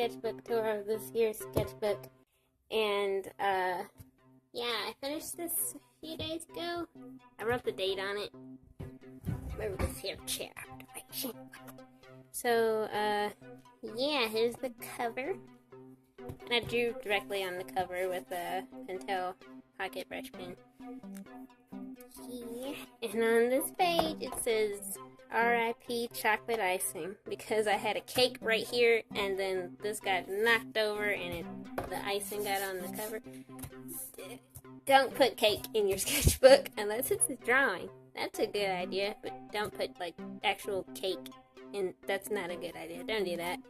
sketchbook tour of this year's sketchbook. And, yeah, I finished this a few days ago. I wrote the date on it. Remember this here chair observation. So, yeah, here's the cover. And I drew directly on the cover with a Pentel pocket brush pen. Here. And on this page it says R.I.P. chocolate icing, because I had a cake right here and then this got knocked over and the icing got on the cover. Don't put cake in your sketchbook unless it's a drawing. That's a good idea, but don't put like actual cake in. That's not a good idea. Don't do that.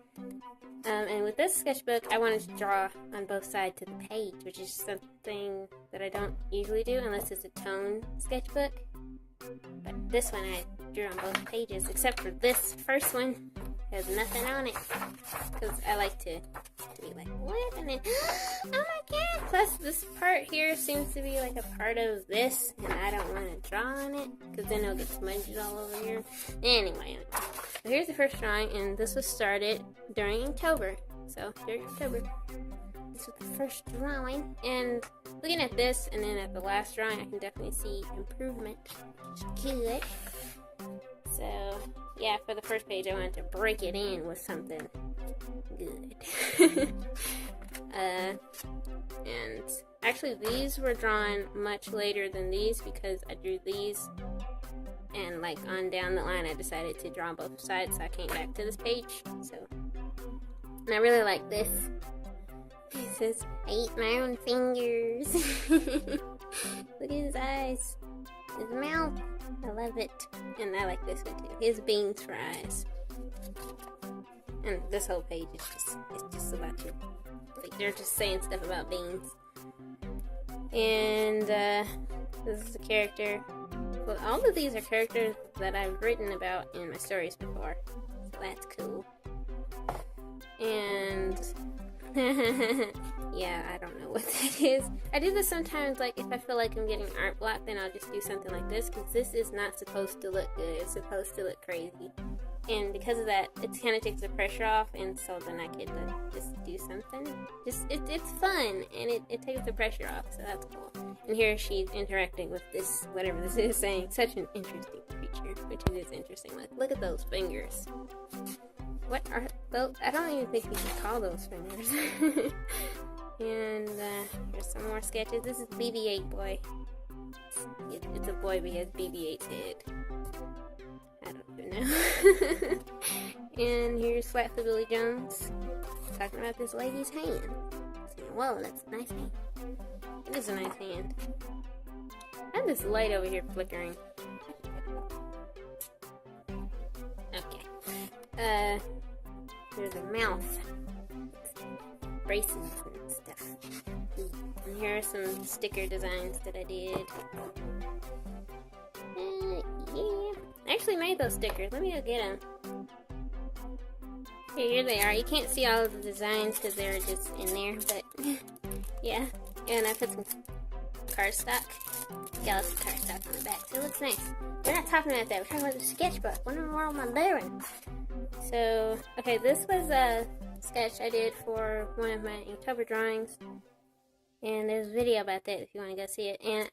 And with this sketchbook, I wanted to draw on both sides of the page, which is something that I don't usually do unless it's a tone sketchbook. But this one I drew on both pages, except for this first one. Has nothing on it, because I like to be like, what? And then, oh my god! Plus, this part here seems to be like a part of this, and I don't want to draw on it, because then it'll get smudged all over here. Anyway, so here's the first drawing, and this was started during October. So, during October, this was the first drawing, and looking at this, and then at the last drawing, I can definitely see improvement, which is good. So, yeah, for the first page, I wanted to break it in with something good. And actually, these were drawn much later than these because I drew these, and like on down the line, I decided to draw on both sides, so I came back to this page. So, and I really like this. It says, I eat my own fingers. Look at his eyes. His mouth. I love it. And I like this one too. His beans for eyes. And this whole page is just about you. Like they're just saying stuff about beans. And this is a character. Well, all of these are characters that I've written about in my stories before. So that's cool. And yeah, I don't know what that is. I do this sometimes, like, if I feel like I'm getting art block, then I'll just do something like this, because this is not supposed to look good. It's supposed to look crazy. And because of that, it kind of takes the pressure off, and so then I get to just do something. It's fun, and it takes the pressure off, so that's cool. And here she's interacting with this, whatever this is saying. Such an interesting creature, which it is interesting. Like, look at those fingers. What are those? I don't even think we should call those fingers. And here's some more sketches. This is BB-8 boy. It's a boy, but he has BB-8's head. I don't even know. And here's Flat Billy Jones talking about this lady's hand. Whoa, that's a nice hand. It is a nice hand. I have this light over here flickering. Okay. There's a mouth. Braces and stuff. And here are some sticker designs that I did. Yeah. I actually made those stickers. Let me go get them. Here they are. You can't see all of the designs because they're just in there, but yeah. And I put some cardstock, Galaxy cardstock on the back, so it looks nice. We're not talking about that. We're talking about the sketchbook. What in the world am I doing? So, okay, this was a sketch I did for one of my Inktober drawings, and there's a video about that if you want to go see it. And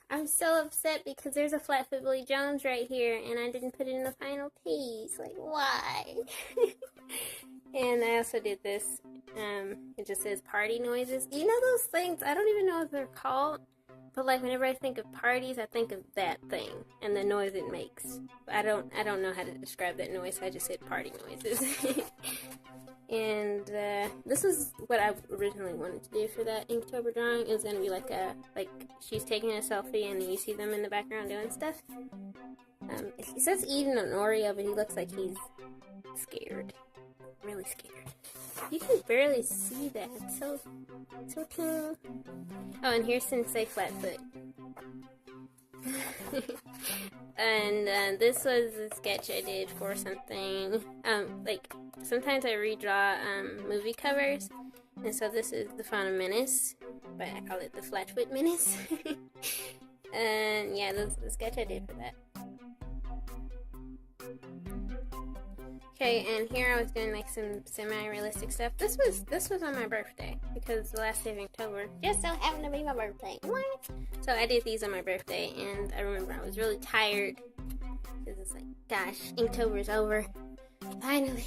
I'm so upset because there's a Flatfoot Billy Jones right here, and I didn't put it in the final piece. Like, why? And I also did this. It just says party noises. You know those things? I don't even know what they're called. But like whenever I think of parties, I think of that thing and the noise it makes. I don't know how to describe that noise, so I just said party noises. And this was what I originally wanted to do for that Inktober drawing. It was gonna be like she's taking a selfie and you see them in the background doing stuff. He says eating an Oreo, but he looks like he's scared, really scared. You can barely see that. It's so cool. Oh, and here's Sensei Flatfoot. And this was a sketch I did for something. Like sometimes I redraw movie covers, and so this is the Phantom Menace, but I call it the Flatfoot Menace. And yeah, this is the sketch I did for that. Okay, and here I was doing like some semi-realistic stuff. This was on my birthday because the last day of October just so happened to be my birthday. What? So I did these on my birthday, and I remember I was really tired because it's like, gosh, Inktober's over finally.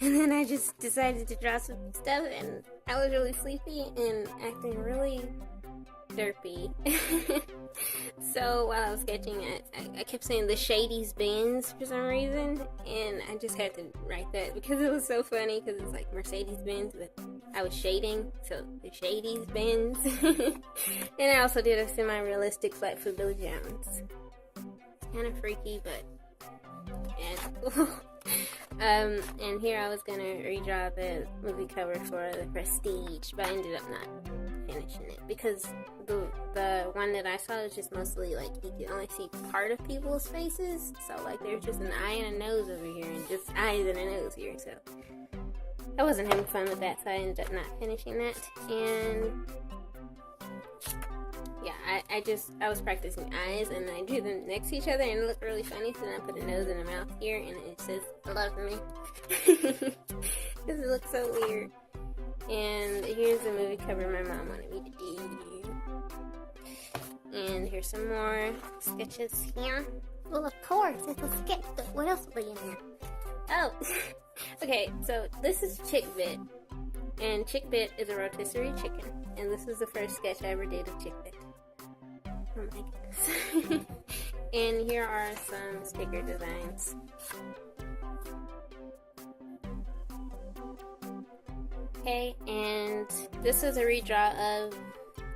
And then I just decided to draw some stuff, and I was really sleepy and acting really derpy. So while I was sketching, I kept saying the Shady's Benz for some reason, and I just had to write that because it was so funny, because it's like Mercedes Benz, but I was shading, so the Shady's Benz. And I also did a semi-realistic Flat Football Jones. It's kind of freaky, but yeah, it's cool. And here I was gonna redraw the movie cover for The Prestige, but I ended up not finishing it because the one that I saw was just mostly like you could only see part of people's faces, so like there's just an eye and a nose over here and just eyes and a nose here, so I wasn't having fun with that, so I ended up not finishing that. And yeah, I was practicing eyes, and I drew them next to each other, and it looked really funny, so then I put a nose and a mouth here, and it says, love me, because it looks so weird. And here's the movie cover my mom wanted me to do. And here's some more sketches here. Well, of course, it's a sketchbook. What else will be in there? Oh, okay, so this is Chickbit, and Chickbit is a rotisserie chicken, and this is the first sketch I ever did of Chickbit. Oh my goodness. And here are some sticker designs. Okay, and this is a redraw of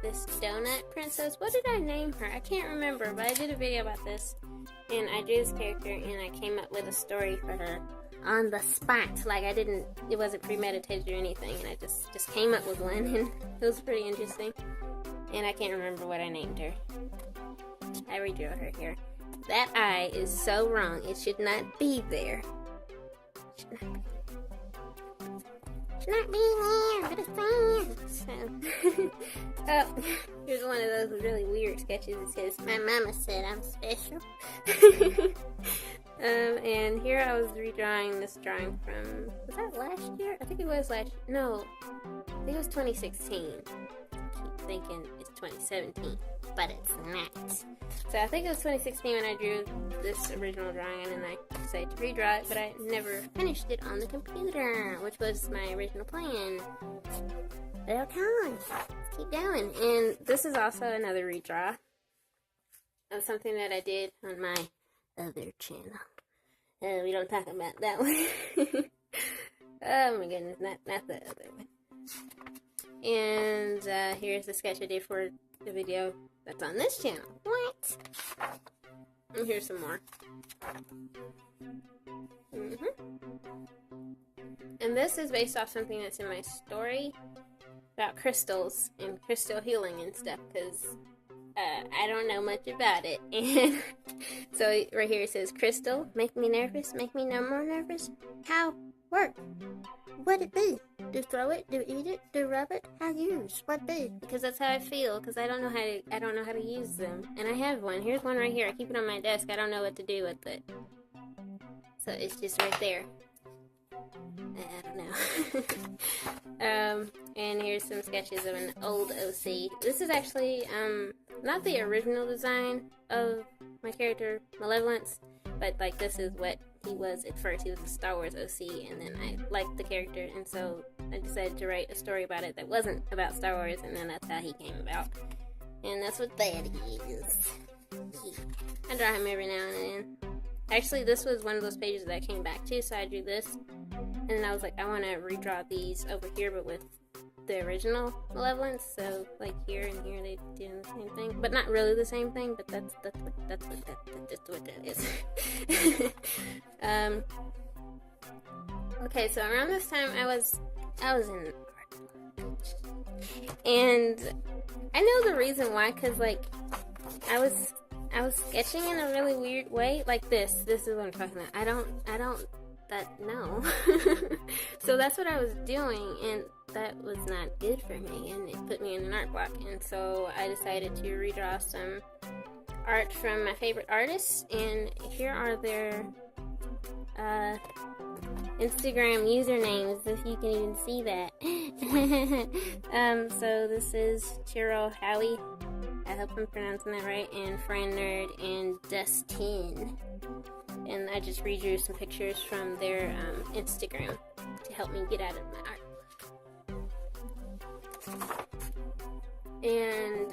this donut princess. What did I name her? I can't remember, but I did a video about this, and I drew this character, and I came up with a story for her on the spot. Like, it wasn't premeditated or anything, and I just came up with one, and it was pretty interesting. And I can't remember what I named her. I redrew her here. That eye is so wrong. It should not be there. Not being here, but it's there. So, oh, here's one of those really weird sketches. It says, my mama said I'm special. And here I was redrawing this drawing from, was that last year? I think it was no, I think it was 2016. I keep thinking it's 2017, but it's not. So I think it was 2016 when I drew this original drawing, and then I decided to redraw it, but I never finished it on the computer, which was my original plan. But okay, let's keep going. And this is also another redraw of something that I did on my other channel. We don't talk about that one. Oh my goodness, not the other one. And here's the sketch I did for the video that's on this channel. What? And here's some more. And this is based off something that's in my story about crystals and crystal healing and stuff, because I don't know much about it. And so right here it says, crystal, make me nervous, make me no more nervous. How? Work. What it be? Do throw it? Do eat it? Do rub it? How use? What be? Because that's how I feel. Because I don't know how to use them. And I have one. Here's one right here. I keep it on my desk. I don't know what to do with it. So it's just right there. I don't know. And here's some sketches of an old OC. This is actually not the original design of my character Malevolence, but like this is what he was at first. He was a Star Wars OC, and then I liked the character, and so I decided to write a story about it that wasn't about Star Wars, and then that's how he came about. And that's what that is. I draw him every now and then. Actually, this was one of those pages that I came back to, so I drew this, and then I was like, I want to redraw these over here, but with the original Malevolence. So like here and here they do the same thing, but not really the same thing, but that's what that is. Okay, so around this time I was in art, and I know the reason why, because like I was sketching in a really weird way, like this is what I'm talking about. I don't no. So that's what I was doing, and that was not good for me, and it put me in an art block. And so I decided to redraw some art from my favorite artists, and here are their Instagram usernames, if you can even see that. So this is Chiro Howie. I hope I'm pronouncing that right. And Fran Nerd and Dustin. And I just redrew some pictures from their Instagram to help me get out of my art. And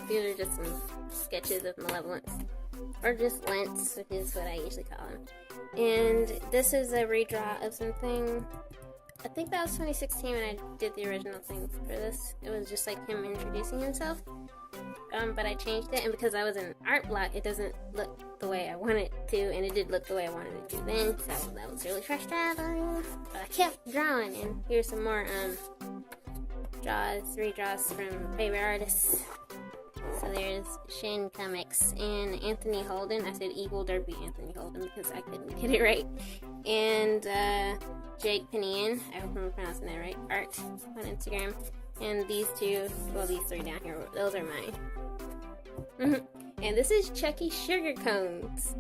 these are just some sketches of malevolence. Or just lents, which is what I usually call them. And this is a redraw of something. I think that was 2016 when I did the original thing for this. It was just like him introducing himself. But I changed it, and because I was in an art block, it doesn't look the way I want it to, and it did look the way I wanted it to then, so that was really frustrating. But I kept drawing, and here's some more redraws from favorite artists. So there's Shin Comics and Anthony Holden. I said Evil Derpy Anthony Holden because I couldn't get it right. And Jake Pinion, I hope I'm pronouncing that right, art on Instagram. And these two, well, these three down here, those are mine. And this is Chucky Sugar Cones.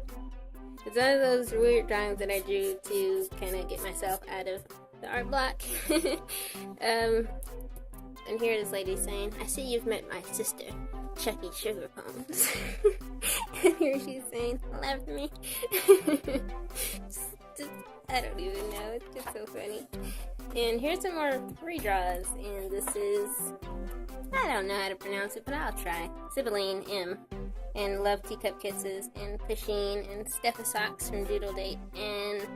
It's one of those weird drawings that I drew to kind of get myself out of the art block. And here this lady's saying, I see you've met my sister, Chucky Sugar Cones. And here she's saying, love me. I don't even know, it's just so funny. And here's some more redraws, and this is, I don't know how to pronounce it, but I'll try. Sibylline M, and Love Teacup Kisses, and Pasheen, and Stephasocks from Doodle Date, and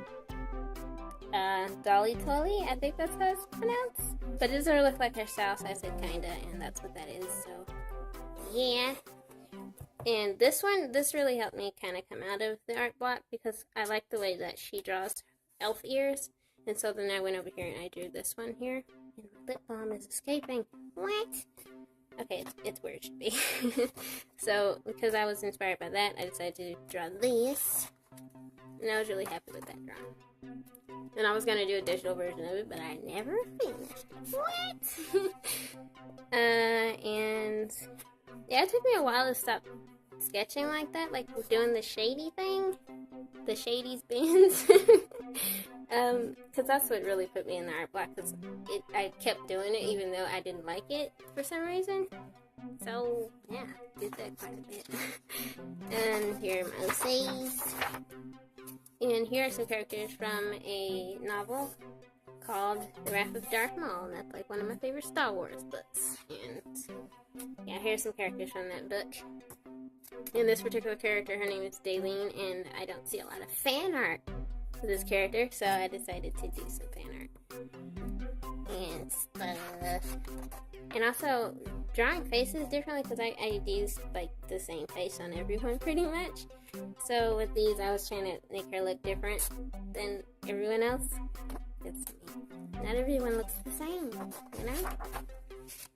Dolly Tolly, I think that's how it's pronounced. But it doesn't look like her style, so I said kinda, and that's what that is, so yeah. And this really helped me kind of come out of the art block, because I like the way that she draws elf ears. And so then I went over here and I drew this one here. And my lip balm is escaping. What? Okay, it's where it should be. So, because I was inspired by that, I decided to draw this. And I was really happy with that drawing. And I was going to do a digital version of it, but I never finished. What? And yeah, it took me a while to stop sketching like that, like doing the shady thing. The shady spins. Because that's what really put me in the art block, because I kept doing it even though I didn't like it for some reason. So, yeah, did that quite a bit. And here are my OCs. And here are some characters from a novel called The Wrath of Darth Maul, and that's like one of my favorite Star Wars books. And yeah, here's some characters from that book. In this particular character, her name is Daleen, and I don't see a lot of fan art for this character, so I decided to do some fan art and stuff. And also, drawing faces differently, because I used like the same face on everyone pretty much. So with these, I was trying to make her look different than everyone else. It's me. Not everyone looks the same, you know?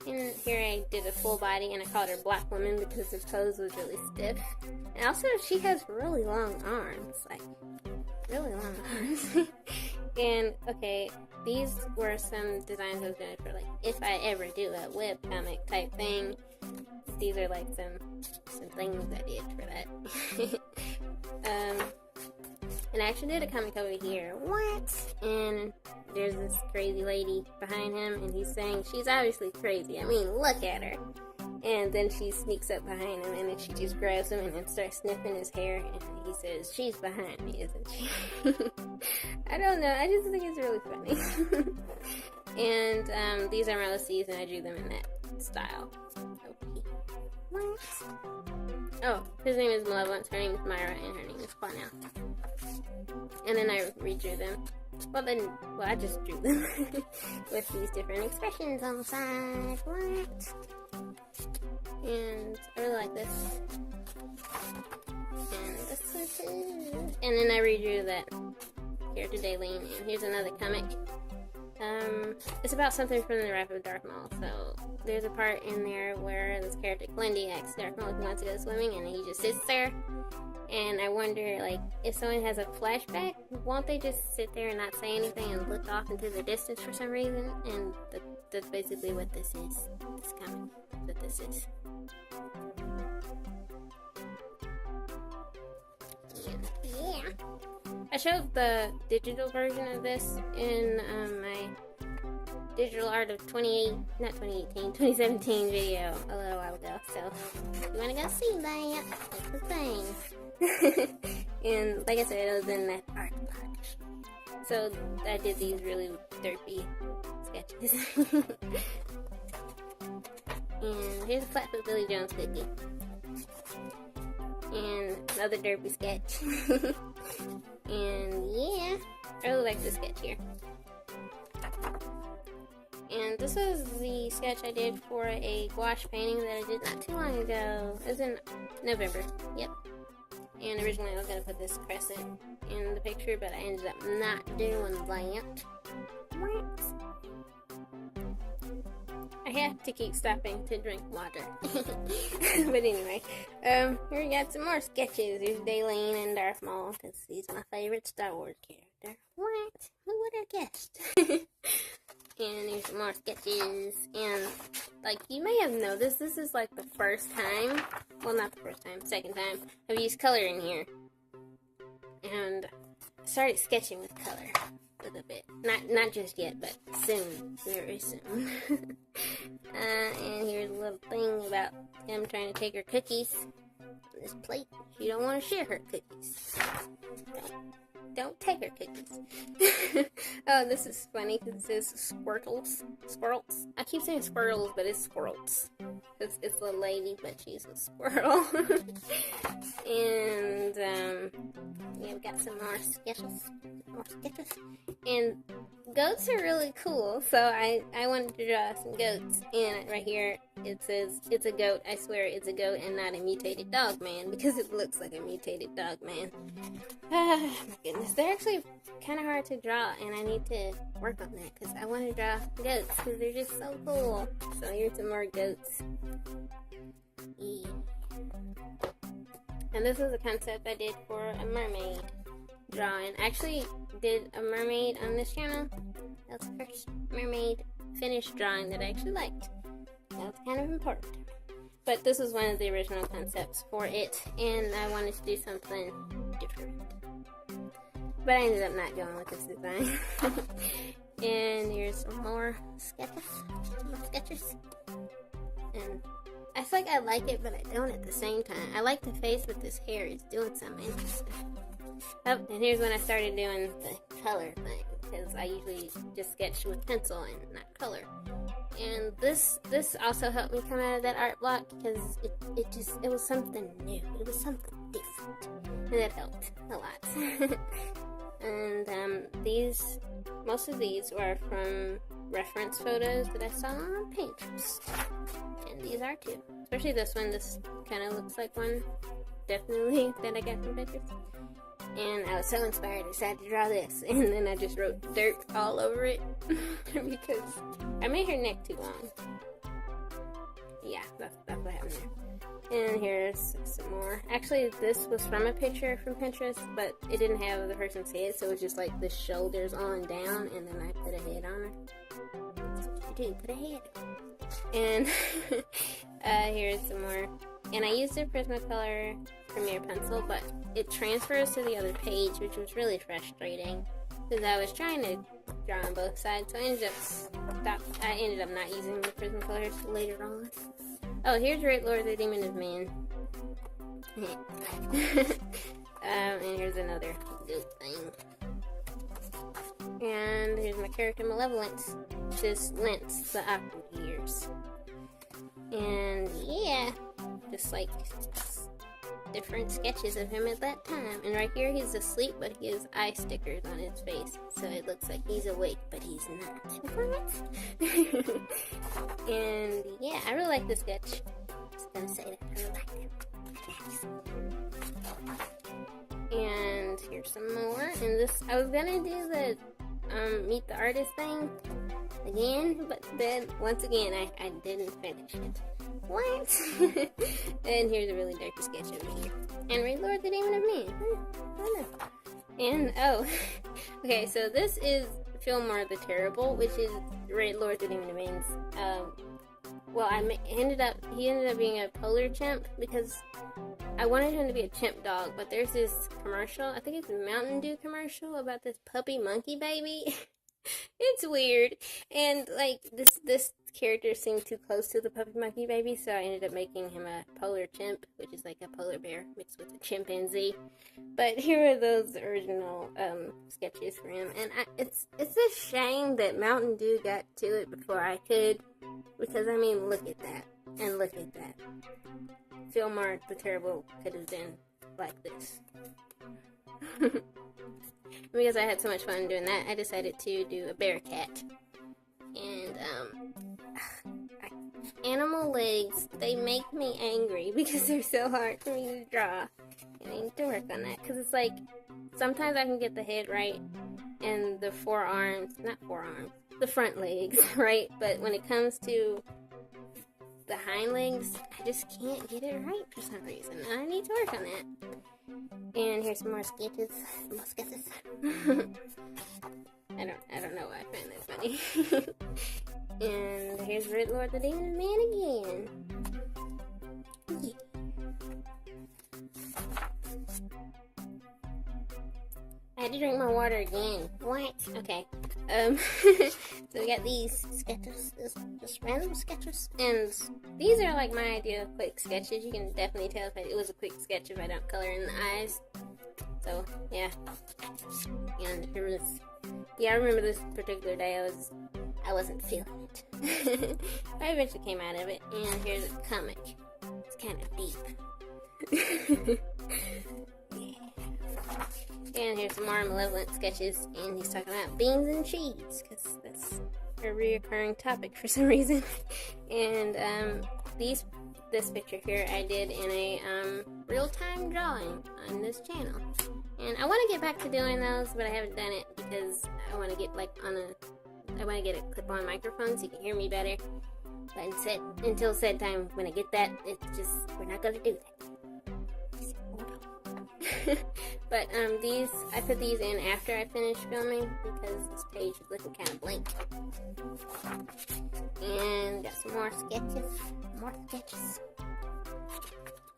And here I did a full body, and I called her Black Woman because her pose was really stiff. And also, she has really long arms, like, really long arms. And, okay, these were some designs I was doing for, like, if I ever do a webcomic type thing. These are, like, some things I did for that. And I actually did a comic over here. What? And there's this crazy lady behind him, and he's saying she's obviously crazy. I mean, look at her. And then she sneaks up behind him, and then she just grabs him and then starts sniffing his hair, and he says, she's behind me, isn't she? I don't know. I just think it's really funny. And these are my OCs, and I drew them in that style. Okay. What? Oh, his name is Malevolence, her name is Myra, and her name is Cornell. And then I redrew them. Well, I just drew them with these different expressions on the side. What? And I really like this. And this one too. And then I redrew that character Daleen. And here's another comic. It's about something from the Wrath of Darth Maul. So there's a part in there where this character Glendy asks Darth Maul if he wants to go swimming, and he just sits there. And I wonder, like, if someone has a flashback, won't they just sit there and not say anything and look off into the distance for some reason? And that's basically what this is. This comic, what this is. Yeah. I I showed the digital version of this in my digital art of 2017 video a little while ago. So if you want to go see that, that's the thing. And like I said, it was in that art box. So I did these really derpy sketches. And here's a Flatfoot Billy Jones cookie. And another derpy sketch. And yeah, I really like this sketch here. And this is the sketch I did for a gouache painting that I did not too long ago. It was in November, yep. And originally I was going to put this crescent in the picture, but I ended up not doing that. I have to keep stopping to drink water. But anyway, here we got some more sketches. There's Daleen and Darth Maul, because he's my favorite Star Wars character. What? Who would have guessed? And here's some more sketches. And, like, you may have noticed, this is, like, the first time, well, not the first time, second time, I've used color in here. And I started sketching with color a little bit. Not just yet, but soon. Very soon. And here's a little thing about him trying to take her cookies on this plate. She don't want to share her cookies. Don't take her cookies. Oh, this is funny because it says squirtles. Squirrels. I keep saying squirrels, but it's squirrels. It's a lady, but she's a squirrel. And, yeah, we got some more sketches. And goats are really cool, so I wanted to draw some goats. And right here, it says, it's a goat. I swear it's a goat and not a mutated dog man, because it looks like a mutated dog man. My goodness, they're actually kind of hard to draw, and I need to work on that, because I want to draw goats, because they're just so cool. So here's some more goats. Yeah. And this is a concept I did for a mermaid drawing. I actually did a mermaid on this channel. That was the first mermaid finished drawing that I actually liked. That was kind of important to me. But this was one of the original concepts for it, and I wanted to do something different. But I ended up not going with this design. And here's some more sketches. And I feel like I like it, but I don't at the same time. I like the face, but this hair is doing something interesting. Oh, and here's when I started doing the color thing, because I usually just sketch with pencil and not color. And this also helped me come out of that art block, because it was something new. It was something different. And that helped a lot. And most of these were from reference photos that I saw on Pinterest. And these are too. Especially this one. This kind of looks like one, definitely, that I got from Pinterest. And I was so inspired, I decided to draw this. And then I just wrote dirt all over it. Because I made her neck too long. Yeah, that's what happened there. And here's some more. Actually, this was from a picture from Pinterest, but it didn't have the person's head, so it was just like the shoulders on down, and then I put a head on her. That's what you do, put a head. And here's some more. And I used a Prismacolor Premier pencil, but it transfers to the other page, which was really frustrating, because I was trying to draw on both sides, so I ended up not using the Prismacolors later on. Oh, here's Great Lord the Demon of Men. And here's another goat thing. And here's my character Malevolence. Just Lentz, the awkward years. And yeah, just like different sketches of him at that time. And right here he's asleep, but he has eye stickers on his face, so it looks like he's awake, but he's not. What? And yeah, I really like this sketch. Just gonna say that I really like it. And here's some more. And this, I was gonna do the meet the artist thing again, but then once again I didn't finish it. What? And here's a really dirty sketch over here. And Ray Lord the Demon of Men. I know. And oh, okay, so this is Fillmore the Terrible, which is Ray Lord the Demon of Men's. Well, he ended up being a polar chimp, because I wanted him to be a chimp dog, but there's this commercial, I think it's a Mountain Dew commercial about this puppy monkey baby. It's weird, and like this character seemed too close to the puppy monkey baby, so I ended up making him a polar chimp, which is like a polar bear mixed with a chimpanzee. But here are those original sketches for him, and it's a shame that Mountain Dew got to it before I could, because I mean, look at that, and look at that. Fillmore the Terrible could have been like this. Because I had so much fun doing that, I decided to do a bear cat. And, animal legs, they make me angry because they're so hard for me to draw. And I need to work on that, because it's like, sometimes I can get the head right, and the the front legs, right? But when it comes to the hind legs, I just can't get it right for some reason. I need to work on that. And here's some more sketches. I don't know why I find that funny. And here's Red Lord the Demon Man again. Yeah. I had to drink my water again. What? Okay. So we got these sketches, just random sketches, and these are like my idea of quick sketches. You can definitely tell if it was a quick sketch if I don't color in the eyes. So yeah, and here was, I remember this particular day I wasn't feeling it. I eventually came out of it, and here's a comic. It's kind of deep. And here's some more Malevolent sketches, and he's talking about beans and cheese, because that's a reoccurring topic for some reason. And this picture here I did in a real-time drawing on this channel. And I want to get back to doing those, but I haven't done it because I want to get I want to get a clip-on microphone so you can hear me better. But until said time, when I get that, we're not going to do that. But I put these in after I finished filming because this page is looking kind of blank. And got some more sketches.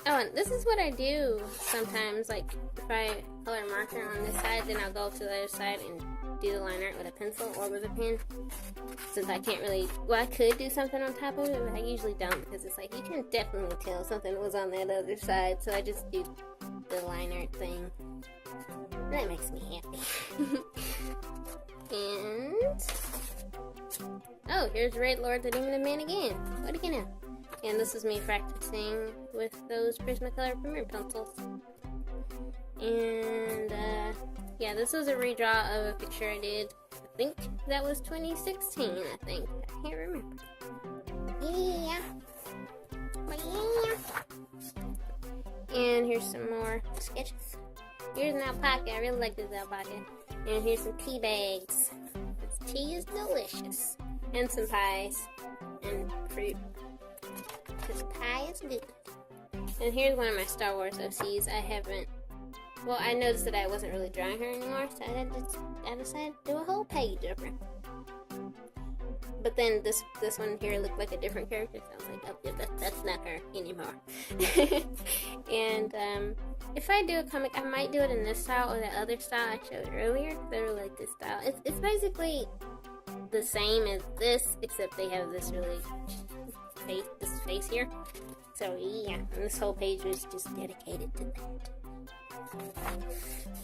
Oh, and this is what I do sometimes. Like if I color marker on this side, then I'll go to the other side and do the line art with a pencil or with a pen. Since I can't really, I could do something on top of it, but I usually don't because it's like you can definitely tell something was on that other side. So I just do the line art thing. That makes me happy. And oh, here's Red Lord the Demon Man again. What do you know? And this is me practicing with those Prismacolor Premier pencils. And yeah, this was a redraw of a picture I did. I think that was 2016. I think I can't remember. Yeah. And here's some more sketches. Here's an alpaca. I really like this alpaca. And here's some tea bags. This tea is delicious. And some pies. And fruit. This pie is good. And here's one of my Star Wars OCs. I noticed that I wasn't really drawing her anymore, so I decided to do a whole page of her. But then this one here looked like a different character, so I was like, oh, yeah, that's not her anymore. And if I do a comic, I might do it in this style or the other style I showed earlier. I really like this style. It's basically the same as this, except they have this really face here. So yeah, and this whole page was just dedicated to that.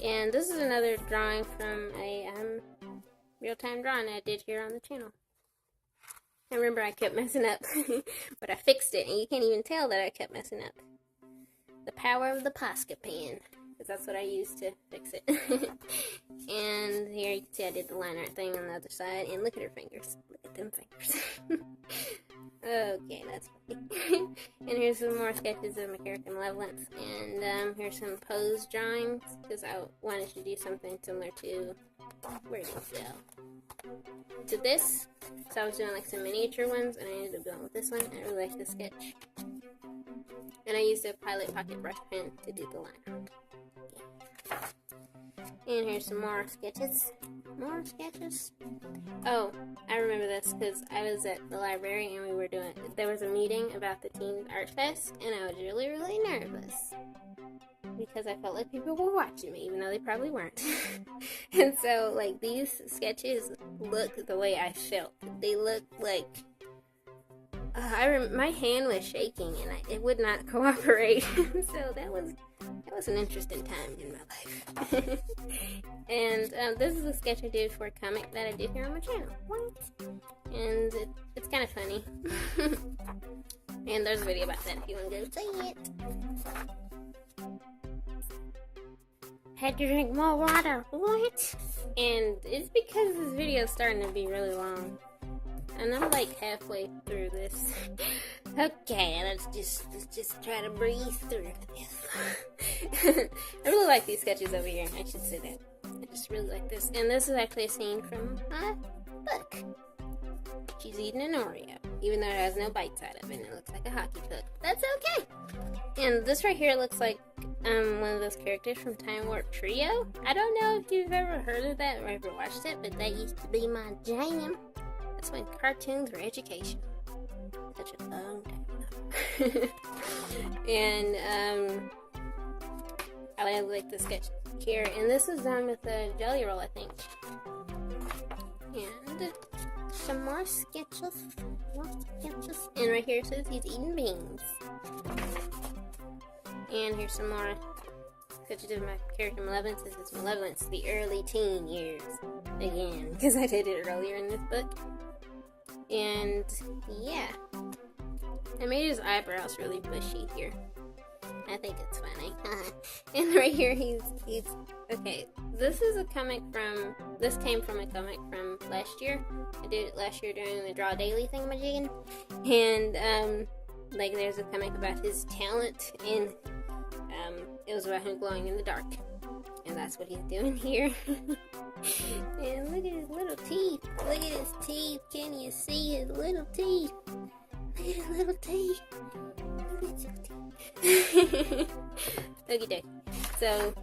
And this is another drawing from a real-time drawing I did here on the channel. I remember I kept messing up, but I fixed it, and you can't even tell that I kept messing up. The power of the Posca pen, because that's what I used to fix it. And here you can see I did the line art thing on the other side, and look at her fingers. Look at them fingers. Okay, that's funny. And here's some more sketches of my character Malevolence, and here's some pose drawings, because I wanted to do something similar to, where did it go? To this. So I was doing like some miniature ones, and I ended up going with this one. I really like this sketch. And I used a Pilot Pocket brush pen to do the line art. Yeah. And here's some more sketches. More sketches. Oh, I remember this because I was at the library and there was a meeting about the Teen Art Fest, and I was really, really nervous. because I felt like people were watching me, even though they probably weren't. And so, like, these sketches look the way I felt. They look like my hand was shaking and it would not cooperate. So that was an interesting time in my life. And this is a sketch I did for a comic that I did here on my channel. What? And it's kind of funny. And there's a video about that if you want to go see it. Had to drink more water. What? And it's because this video is starting to be really long. And I'm like halfway through this. Okay, let's just try to breathe through this. I really like these sketches over here. I should say that. I just really like this. And this is actually a scene from a book. She's eating an Oreo, even though it has no bites out of it, and it looks like a hockey puck. That's okay. And this right here looks like one of those characters from Time Warp Trio. I don't know if you've ever heard of that or ever watched it, but that used to be my jam. That's when cartoons were educational. Such a long time ago. And I like the sketch here, and this is done with a jelly roll, I think. And some more sketches. And right here it says he's eating beans. And here's some more sketches of my character Malevolence. This is Malevolence, the early teen years. Again, because I did it earlier in this book. And yeah, I made his eyebrows really bushy here. I think it's funny. And right here he's okay. This came from a comic from last year. I did it last year during the Draw Daily thingamajig. And like there's a comic about his talent, and it was about him glowing in the dark. And that's what he's doing here. And look at his little teeth. Look at his teeth. Can you see his little teeth? Look at his little teeth. Look at his teeth. Okie doke. So,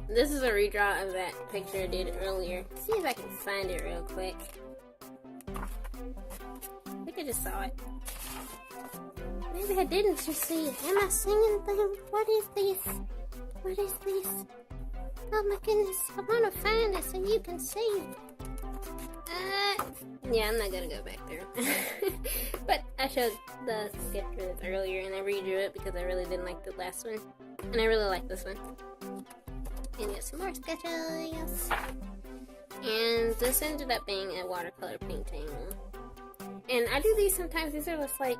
this is a redraw of that picture I did earlier. Let's see if I can find it real quick. I think I just saw it. Maybe I didn't just see it. Am I singing them? What is this? What is this? Oh my goodness, I want to find it so you can see it. Yeah, I'm not going to go back there. But I showed the sketch for this earlier, and I redrew it because I really didn't like the last one. And I really like this one. And get some more sketches. And this ended up being a watercolor painting. And I do these sometimes. These are just like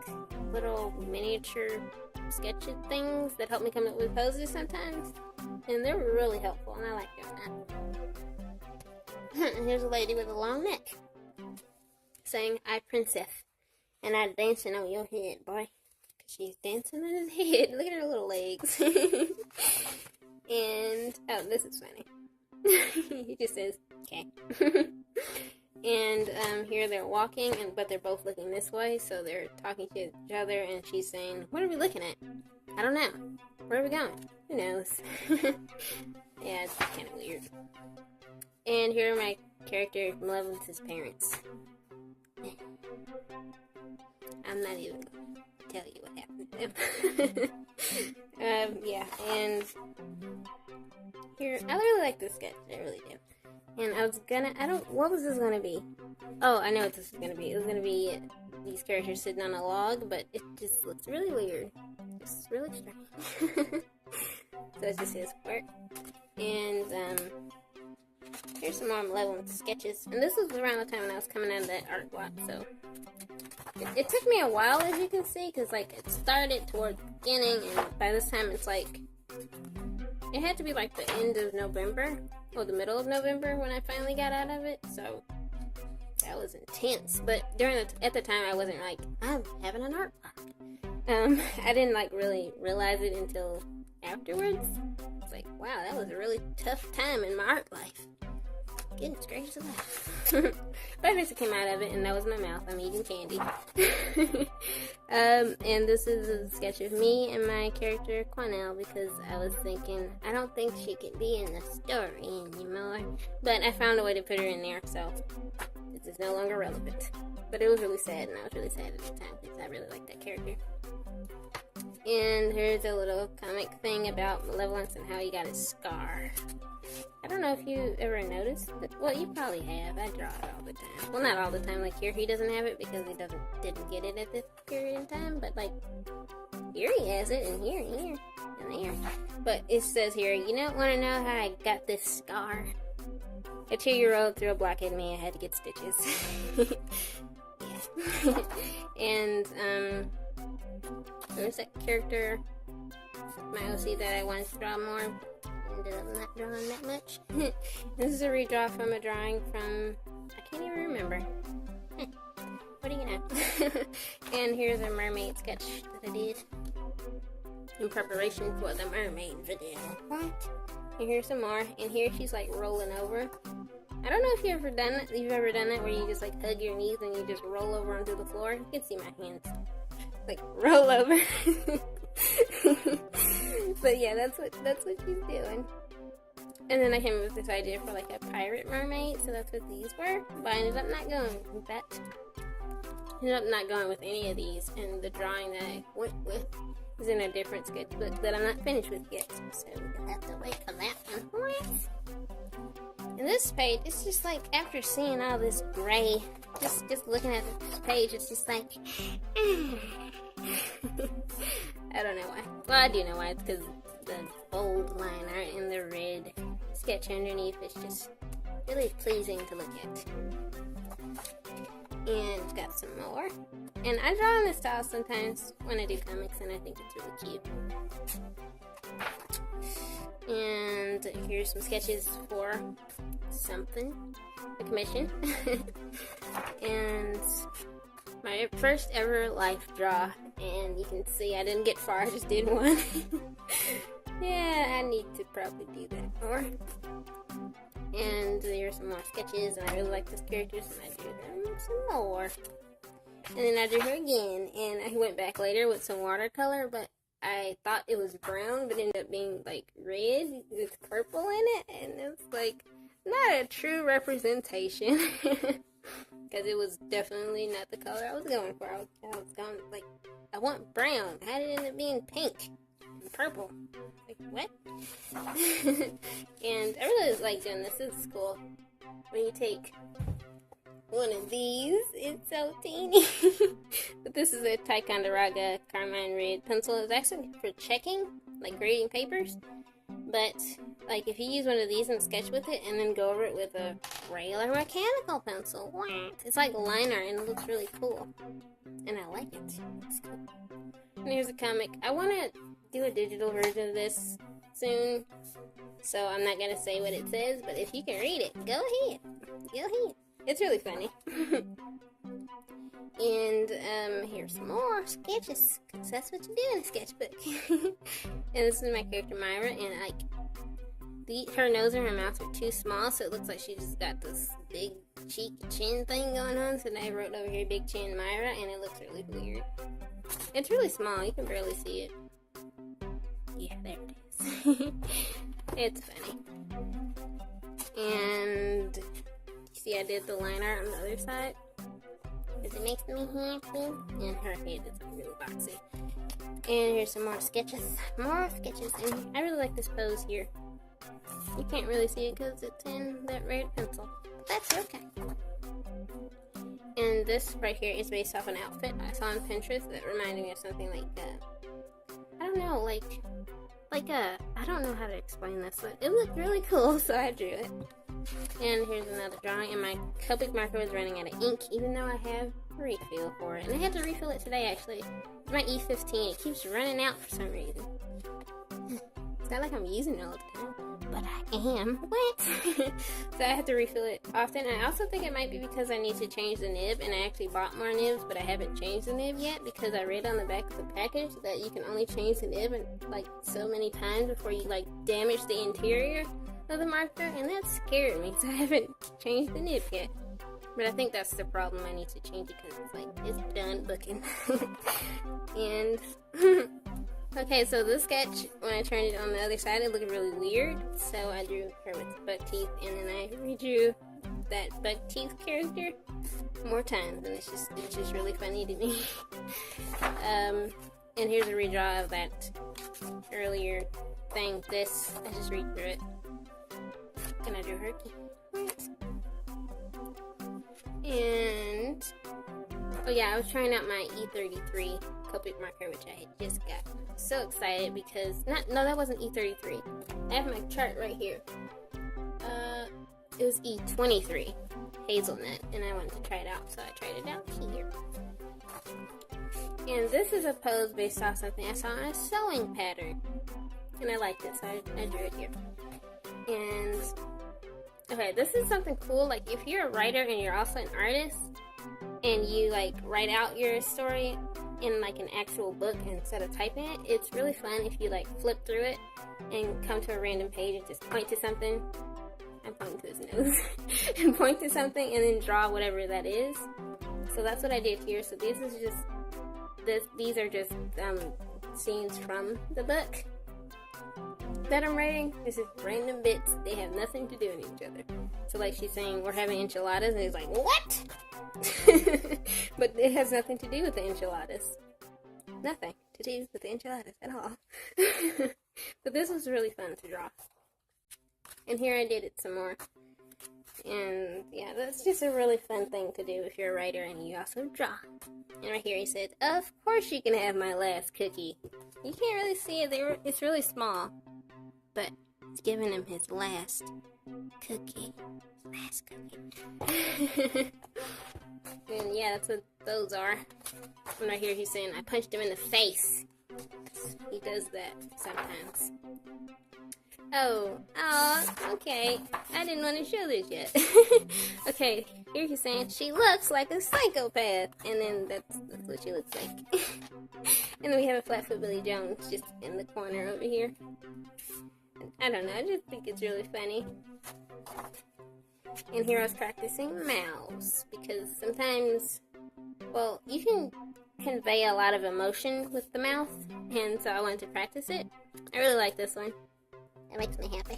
little miniature sketchy things that help me come up with poses sometimes. And they're really helpful, and I like doing that. And here's a lady with a long neck saying, "I princess, and I'm dancing on your head, boy." She's dancing on his head. Look at her little legs. And, oh, this is funny. He just says, "Okay." And here they're walking, but they're both looking this way, so they're talking to each other, and she's saying, "What are we looking at? I don't know. Where are we going? Who knows?" Yeah, it's kind of weird. And here are my character Malevolence's parents. I'm not even going to tell you what happened to them. Yeah, and here, I really like this sketch. I really do. And what was this gonna be? Oh, I know what this is gonna be. It was gonna be these characters sitting on a log, but it just looks really weird. It's really strange. So it's just his work. And, here's some more Malevolence sketches. And this was around the time when I was coming out of that art block, so it took me a while, as you can see, because, like, it started toward the beginning, and by this time it's like, it had to be like the end of November, or the middle of November when I finally got out of it, so that was intense. But at the time I wasn't like, I'm having an art block. I didn't like really realize it until afterwards. It's like, wow, that was a really tough time in my art life. Goodness gracious alive. But I basically came out of it, and that was my mouth. I'm eating candy. And this is a sketch of me and my character Quanelle, because I was thinking, I don't think she could be in the story anymore. But I found a way to put her in there, so this is no longer relevant. But it was really sad, and I was really sad at the time, because I really liked that character. And here's a little comic thing about Malevolence and how he got his scar. I don't know if you ever noticed, but, well, you probably have. I draw it all the time. Well, not all the time. Like, here he doesn't have it because he didn't get it at this period in time. But, like, here he has it, and here, and there. But it says here, you don't want to know how I got this scar. A 2-year-old threw a block at me. I had to get stitches. Yeah. And, there's that character, my OC, that I wanted to draw more. Ended up not drawing that much. This is a redraw from a drawing from, I can't even remember. What do you know? And here's a mermaid sketch that I did in preparation for the mermaid video. What? And here's some more. And here she's like rolling over. I don't know if you've ever done that where you just like hug your knees and you just roll over onto the floor. You can see my hands. Like roll over. But yeah, that's what she's doing. And then I came up with this idea for like a pirate mermaid, so that's what these were. But I ended up not going with that. Ended up not going with any of these, and the drawing that I went with is in a different sketchbook that I'm not finished with yet. So we'll have to wait for that one. And this page, it's just like after seeing all this gray, just looking at this page, it's just like I don't know why. Well, I do know why. It's because the bold line art and the red sketch underneath is just really pleasing to look at. And it's got some more. And I draw in this style sometimes when I do comics, and I think it's really cute. And here's some sketches for something, a commission. And my first ever life draw, and you can see I didn't get far, I just did one. Yeah, I need to probably do that more. And there's some more sketches, and I really like these characters, and I drew them some more. And then I drew her again, and I went back later with some watercolor, but I thought it was brown, but ended up being like red with purple in it, and it's like not a true representation. Because it was definitely not the color I was going for. I was going, like, I want brown. How did it end up being pink and purple? Like, what? And I really like doing this. This is cool. When you take one of these, it's so teeny. But this is a Ticonderoga Carmine Red pencil. It's actually for checking, like grading papers. But, like, if you use one of these and sketch with it and then go over it with a regular mechanical pencil, it's like liner and it looks really cool. And I like it. It's cool. And here's a comic. I want to do a digital version of this soon, so I'm not going to say what it says, but if you can read it, go ahead. Go ahead. It's really funny. And here's some more sketches, because that's what you do in a sketchbook. And this is my character Myra, and like her nose and her mouth are too small, so it looks like she just got this big cheek chin thing going on. So I wrote over here Big Chin Myra, and it looks really weird. It's really small, you can barely see it. Yeah, there it is. It's funny. And you see I did the line art on the other side. Because it makes me happy. And her head is really boxy. And here's some more sketches. More sketches. And I really like this pose here. You can't really see it because it's in that red pencil. But that's okay. And this right here is based off an outfit I saw on Pinterest that reminded me of something like, I don't know, I don't know how to explain this, but it looked really cool, so I drew it. And here's another drawing, and my Copic marker was running out of ink, even though I have a refill for it. And I had to refill it today, actually. It's my E15. It keeps running out for some reason. It's not like I'm using it all the time, but I am. What? So I have to refill it often. I also think it might be because I need to change the nib, and I actually bought more nibs, but I haven't changed the nib yet because I read on the back of the package that you can only change the nib like so many times before you like damage the interior of the marker, and that scared me, so I haven't changed the nib yet. But I think that's the problem. I need to change it because it's like, it's done booking. And okay, so this sketch, when I turned it on the other side, it looked really weird. So I drew her with buck teeth, and then I redrew that buck teeth character more times, and it's just really funny to me. And here's a redraw of that earlier thing. This, I just read through it. And I drew her key. And, oh yeah, I was trying out my E33 Copic marker, which I had just got. So excited because, no, that wasn't E33. I have my chart right here. It was E23, hazelnut, and I wanted to try it out, so I tried it out here. And this is a pose based off something I saw on a sewing pattern. And I liked it, so I drew it here. And, okay, this is something cool. Like, if you're a writer and you're also an artist, and you, like, write out your story in, like, an actual book instead of typing it, it's really fun if you, like, flip through it and come to a random page and just point to something. I'm pointing to his nose. And point to something and then draw whatever that is. So that's what I did here. So these are just scenes from the book that I'm writing. This is random bits. They have nothing to do with each other. So like she's saying, we're having enchiladas, and he's like, what? But it has nothing to do with the enchiladas. Nothing to do with the enchiladas at all. But this was really fun to draw. And here I did it some more. And yeah, that's just a really fun thing to do if you're a writer and you also draw. And right here he said, of course you can have my last cookie. You can't really see it, it's really small. But it's giving him his last cookie. Last cookie. And yeah, that's what those are. And right here he's saying, I punched him in the face. He does that sometimes. Oh, okay. I didn't want to show this yet. Okay, here he's saying, she looks like a psychopath. And then that's what she looks like. And then we have a Flatfoot Billy Jones just in the corner over here. I don't know, I just think it's really funny. And here I was practicing mouths. Because sometimes, well, you can convey a lot of emotion with the mouth. And so I wanted to practice it. I really like this one. It makes me happy.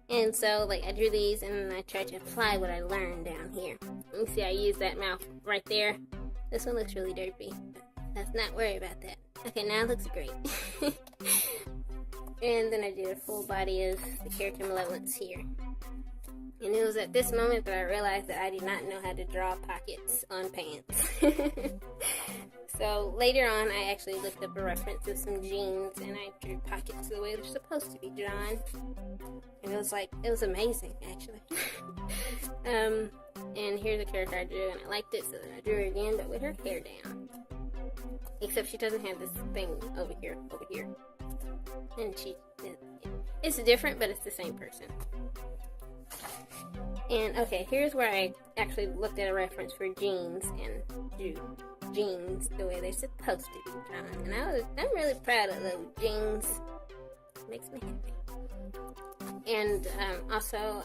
And so, like, I drew these and then I tried to apply what I learned down here. You see, I used that mouth right there. This one looks really derpy, but let's not worry about that. Okay, now it looks great. And then I did a full body of the character Malevolence here. And it was at this moment that I realized that I did not know how to draw pockets on pants. So later on, I actually looked up a reference of some jeans and I drew pockets the way they're supposed to be drawn. And it was amazing, actually. And here's a character I drew and I liked it, so then I drew her again, but with her hair down. Except she doesn't have this thing over here. And it's different, but it's the same person. And okay, here's where I actually looked at a reference for jeans and drew jeans the way they're supposed to be drawn. And I'm really proud of those jeans. It makes me happy. And also,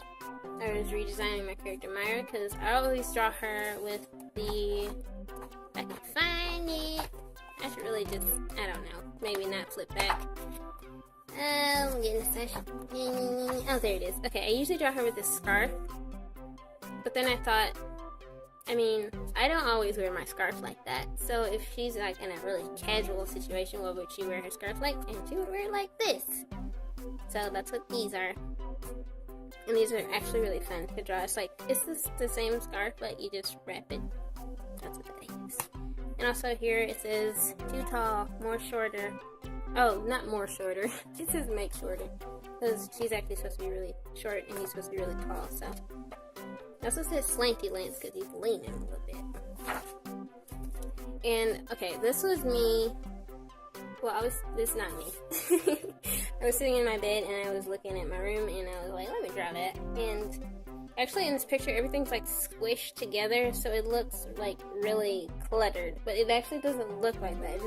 I was redesigning my character Myra because I always draw her with the, if I can find it, I should really just, I don't know, maybe not flip back. I'm getting a session. Oh, there it is. Okay, I usually draw her with this scarf. But then I thought, I mean, I don't always wear my scarf like that. So if she's like in a really casual situation, what would she wear her scarf like? And she would wear it like this. So that's what these are. And these are actually really fun to draw. It's like, it's the same scarf, but you just wrap it. That's what that is. And also here it says, too tall, more shorter. Oh, not more shorter. It says make shorter. Because she's actually supposed to be really short and he's supposed to be really tall, so. It also says slanty lens because he's leaning a little bit. And, okay, this was me. Well, this is not me. I was sitting in my bed and I was looking at my room and I was like, let me draw that. And actually in this picture, everything's like squished together, so it looks like really cluttered. But it actually doesn't look like that.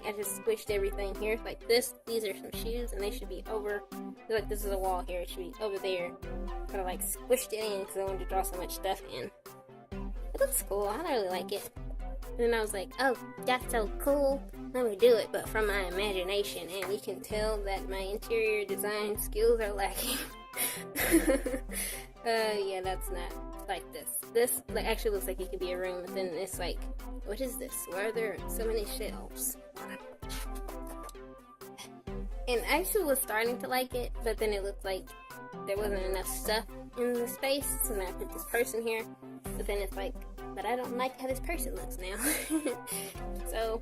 I just squished everything here. Like this, these are some shoes and they should be over, like this is a wall here, it should be over there. But I like squished it in because I wanted to draw so much stuff in. It looks cool, I really like it. And then I was like, oh, that's so cool, let me do it, but from my imagination. And you can tell that my interior design skills are lacking. Yeah, that's not like this. This like actually looks like it could be a room, but then it's like, what is this? Why are there so many shelves? And I actually was starting to like it, but then it looked like there wasn't enough stuff in the space, so then I put this person here. But then it's like, but I don't like how this person looks now. So,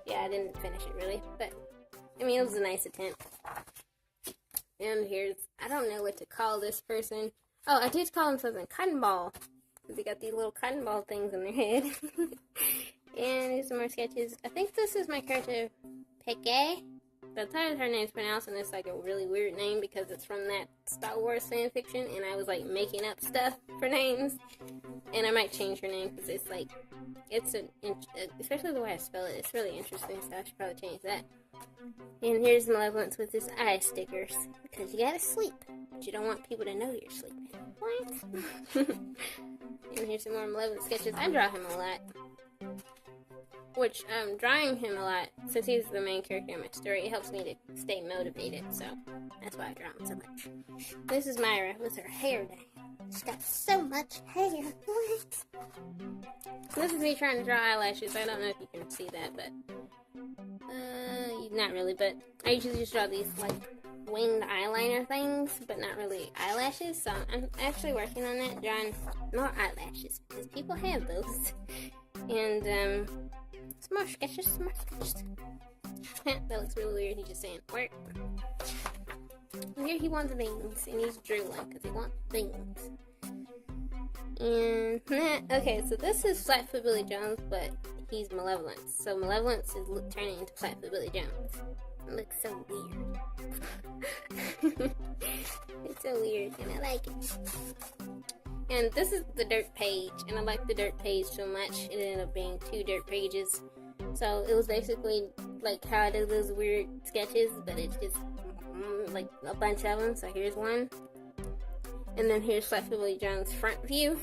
yeah, I didn't finish it really, but I mean, it was a nice attempt. And here's, I don't know what to call this person. Oh, I did call him something, Cotton Ball, because they got these little cotton ball things in their head. And here's some more sketches. I think this is my character, Peke. That's how her name's pronounced, and it's like a really weird name because it's from that Star Wars fan fiction, and I was like making up stuff for names. And I might change her name because it's like, especially the way I spell it, it's really interesting, so I should probably change that. And here's Malevolence with his eye stickers, because you gotta sleep, but you don't want people to know you're sleeping. What? And here's some more Malevolent sketches. I draw him a lot. Which, drawing him a lot, since he's the main character in my story, it helps me to stay motivated, so that's why I draw him so much. This is Myra with her hair down. She's got so much hair. What? This is me trying to draw eyelashes. I don't know if you can see that, but, not really, but I usually just draw these, like, winged eyeliner things, but not really eyelashes, so I'm actually working on that, drawing more eyelashes, because people have those. And, some more sketches, That looks really weird, he's just saying, work. And here he wants things, and he's drooling, because he wants things. And, okay, so this is Flatfoot Billy Jones, but he's Malevolence. So Malevolence is turning into Flatfoot Billy Jones. It looks so weird. It's so weird, and I like it. And this is the dirt page, and I like the dirt page so much, it ended up being 2 dirt pages. So it was basically like how I do those weird sketches, but it's just like a bunch of them. So here's one, and then here's Flatfoot Billy Jones' front view.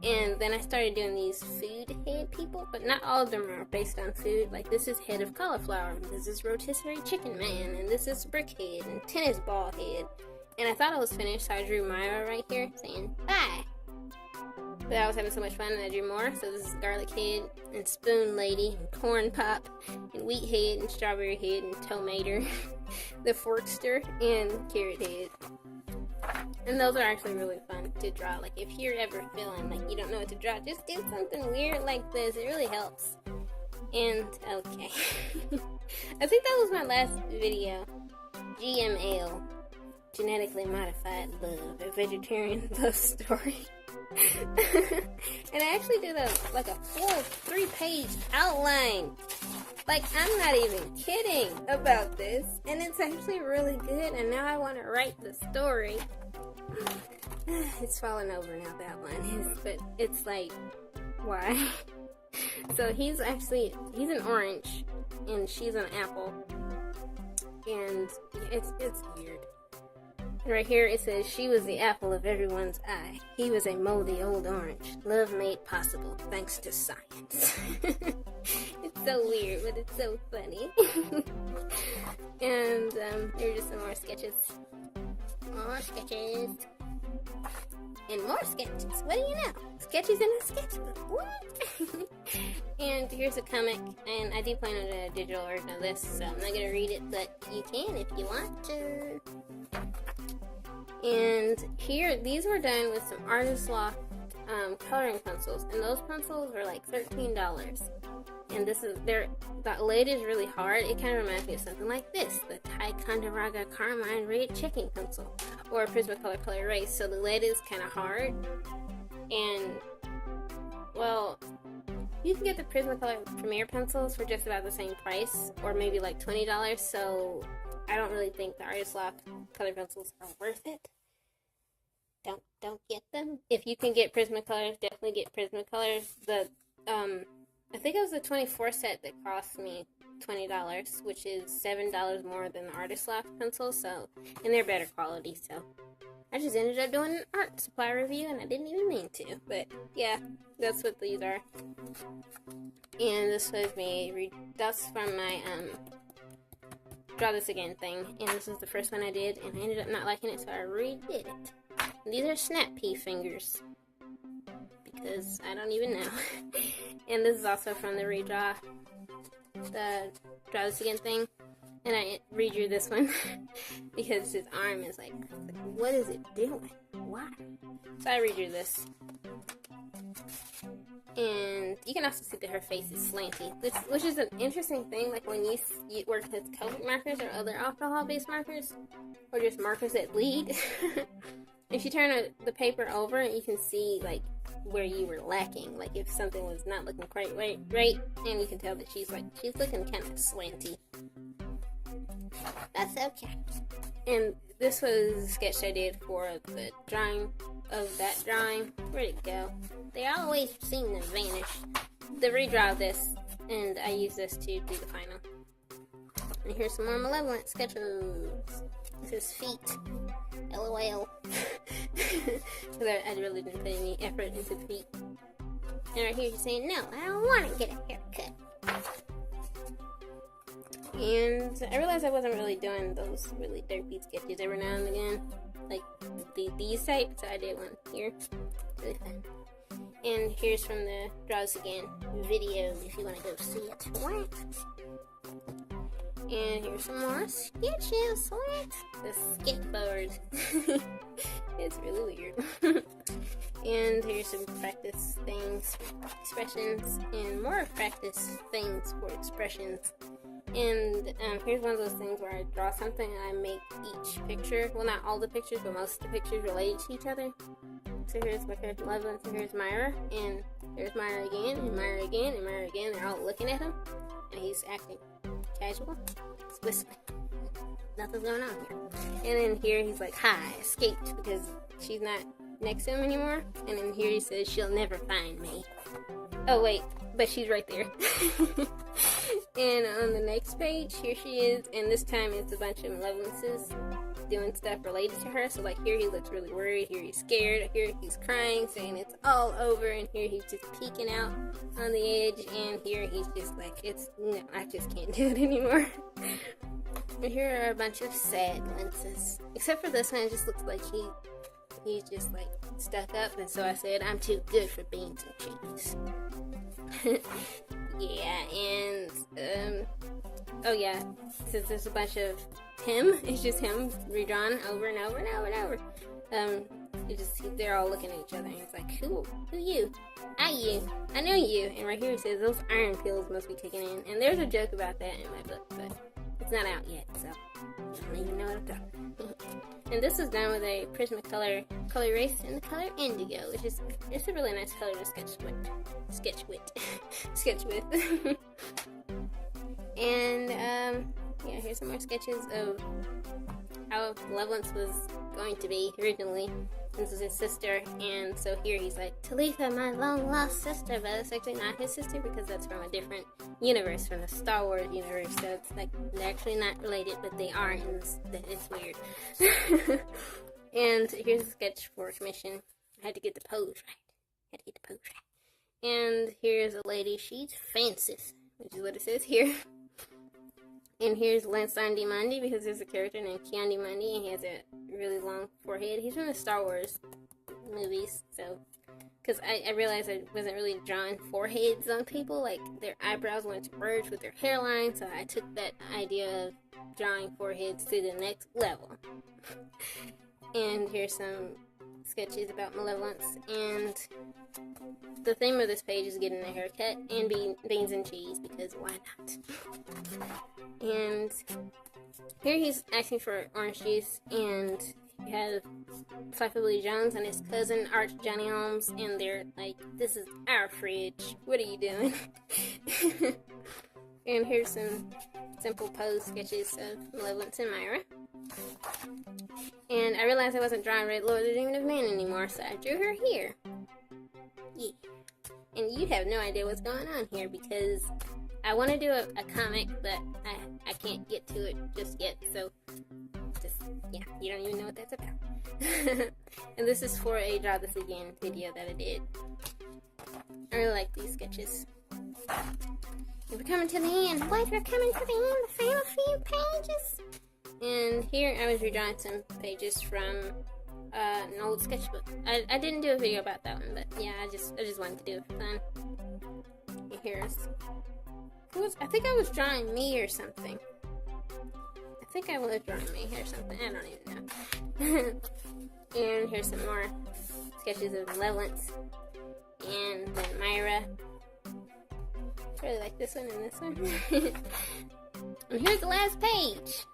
And then I started doing these food head people, but not all of them are based on food. Like this is Head of Cauliflower, and this is Rotisserie Chicken Man, and this is Brickhead, and Tennis Ball Head. And I thought I was finished, so I drew Myra right here saying bye. But I was having so much fun, and I drew more. So this is Garlic Head, and Spoon Lady, and Corn Pop, and Wheat Head, and Strawberry Head, and Tomater, the Forkster, and Carrot Head. And those are actually really fun to draw. Like, if you're ever feeling like you don't know what to draw, just do something weird like this. It really helps. And, okay. I think that was my last video. GML. Genetically Modified Love. A Vegetarian Love Story. And I actually did a full 3-page outline. Like, I'm not even kidding about this. And it's actually really good. And now I want to write the story. It's falling over now, the outline is, but it's like, why? So he's an orange, and she's an apple, and it's weird. And right here it says, she was the apple of everyone's eye. He was a moldy old orange. Love made possible thanks to science. It's so weird, but it's so funny. And here are just some more sketches. More sketches. And more sketches. What do you know? Sketches in a sketchbook. What? And here's a comic. And I do plan on a digital version of this, so I'm not going to read it, but you can if you want to. And here, these were done with some Artist Loft coloring pencils. And those pencils were like $13. And the lid is really hard. It kind of reminds me of something like this, the Ticonderoga Carmine Red Checking Pencil, or Prismacolor Color Erase. So the lid is kind of hard, and, well, you can get the Prismacolor Premier pencils for just about the same price, or maybe like $20, so I don't really think the Artist Loft color pencils are worth it. Don't get them. If you can get Prismacolors, definitely get Prismacolors. I think it was the 24 set that cost me $20, which is $7 more than the Artist Loft pencils, so, and they're better quality, so. I just ended up doing an art supply review, and I didn't even mean to, but yeah, that's what these are. And this was that's from my, Draw This Again thing, and this is the first one I did, and I ended up not liking it, so I redid it. And these are snap pea fingers, because I don't even know. And this is also from the redraw the Draw This Again thing, and I redrew this one because his arm is like, what is it doing? Why? So I redrew this. And you can also see that her face is slanty, which is an interesting thing. Like when you work with Copic markers or other alcohol-based markers, or just markers that bleed, if you turn the paper over, you can see like where you were lacking. Like if something was not looking quite right, and you can tell that she's looking kind of slanty. That's okay. And this was a sketch I did for the drawing of that drawing. Where'd it go? They always seem to vanish. The redraw of this, and I use this to do the final. And here's some more Malevolent sketches. This is feet. LOL. Because I really didn't put any effort into the feet. And right here she's saying, no, I don't want to get a haircut. And I realized I wasn't really doing those really derpy sketches every now and again. Like these types, so I did one here. Really fun. And here's from the Draw This Again video if you want to go see it. What? And here's some more sketches. What? The skateboard. It's really weird. And here's some practice things, expressions, and more practice things for expressions. And here's one of those things where I draw something and I make each picture, well, not all the pictures, but most of the pictures related to each other. So here's my character Malevolent, so here's Myra, and there's Myra again, and Myra again, and Myra again. They're all looking at him, and he's acting casual. He's whispering. Nothing's going on here. And then here he's like, hi, I escaped, because she's not next to him anymore. And then here he says, she'll never find me. Oh, wait, but she's right there. And on the next page, here she is, and this time it's a bunch of Malevolences doing stuff related to her. So like here he looks really worried, here he's scared, here he's crying, saying it's all over, and here he's just peeking out on the edge, and here he's just like, no, I just can't do it anymore. And here are a bunch of sad lenses. Except for this one, it just looks like he's just like stuck up, and so I said, I'm too good for beans and cheese. Yeah, and, oh yeah, since there's a bunch of him, it's just him redrawn over and over and over and over. They're all looking at each other, and he's like, who you? You. I know you. And right here it says, those iron pills must be kicking in. And there's a joke about that in my book, but it's not out yet, so I don't even know what I'm talking about. And this was done with a Prismacolor color erase in the color indigo, which is, it's a really nice color to sketch with. And yeah, here's some more sketches of how Malevolence was going to be originally. This is his sister, and so here he's like, Talitha, my long lost sister, but it's actually not his sister because that's from a different universe, from the Star Wars universe, so it's like, they're actually not related, but they are, and it's weird. And here's a sketch for commission. I had to get the pose right. And here's a lady, she's fancy, which is what it says here. And here's Lance Diamandi, because there's a character named Keon Diamandi, and he has a really long forehead. He's from the Star Wars movies, so, because I realized I wasn't really drawing foreheads on people, like, their eyebrows went to merge with their hairline, so I took that idea of drawing foreheads to the next level. And here's some sketches about Malevolence, and the theme of this page is getting a haircut and beans and cheese, because why not? And here he's asking for orange juice, and you have Cypher Lee Jones and his cousin Arch Johnny Holmes, and they're like, this is our fridge, what are you doing? And here's some simple pose sketches of Malevolence and Myra. And I realized I wasn't drawing Red Lord of the Demon of Man anymore, so I drew her here. Yeah. And you have no idea what's going on here, because I want to do a comic, but I can't get to it just yet, so just, yeah, you don't even know what that's about. And this is for a Draw This Again video that I did. I really like these sketches. And we're coming to the end. Wait, we're coming to the end, the final few pages. And here I was redrawing some pages from an old sketchbook. I didn't do a video about that one, but yeah, I just wanted to do it for fun. And here's I think I was drawing me or something. I think I was drawing me or something. I don't even know. And here's some more sketches of Malevolence. And then Myra. I really like this one and this one. And here's the last page.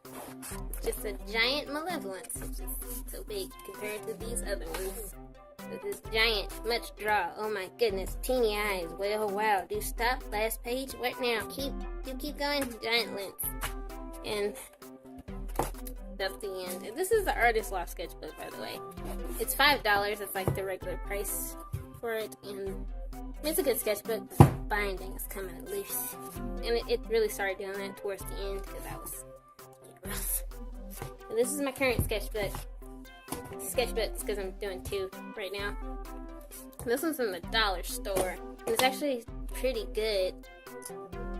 It's just a giant Malevolence. It's just so big compared to these other ones. So this giant, much draw. Oh my goodness, teeny eyes. Well, wow. Do stop. Last page. What now? Keep going. Giant lens. And that's the end. This is the Artist Loft sketchbook, by the way. It's $5. It's like the regular price for it, and it's a good sketchbook. Binding is coming loose, and it really started doing that towards the end because I was gross. And this is my current sketchbook. Sketchbooks because I'm doing 2 right now. This one's from the dollar store, and it's actually pretty good.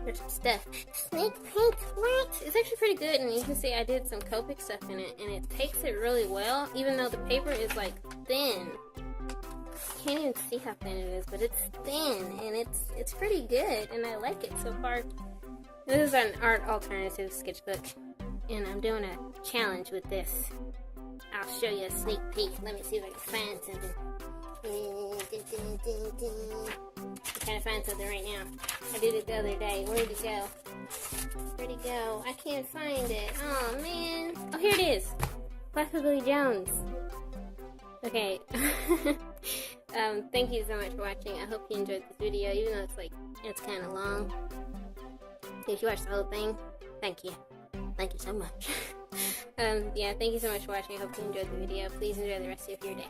There's some stuff. Snake paint, what? It's actually pretty good, and you can see I did some Copic stuff in it, and it takes it really well, even though the paper is like thin. You can't even see how thin it is, but it's thin, and it's pretty good, and I like it so far. This is an art alternative sketchbook, and I'm doing a challenge with this. I'll show you a sneak peek. Let me see if I can find something. I'm trying to find something right now. I did it the other day. Where'd it go? Where'd it go? I can't find it. Oh, man. Oh, here it is. Possibly Jones. Okay. Thank you so much for watching. I hope you enjoyed this video, even though it's kind of long. If you watched the whole thing, thank you. Thank you so much. Yeah, thank you so much for watching. I hope you enjoyed the video. Please enjoy the rest of your day.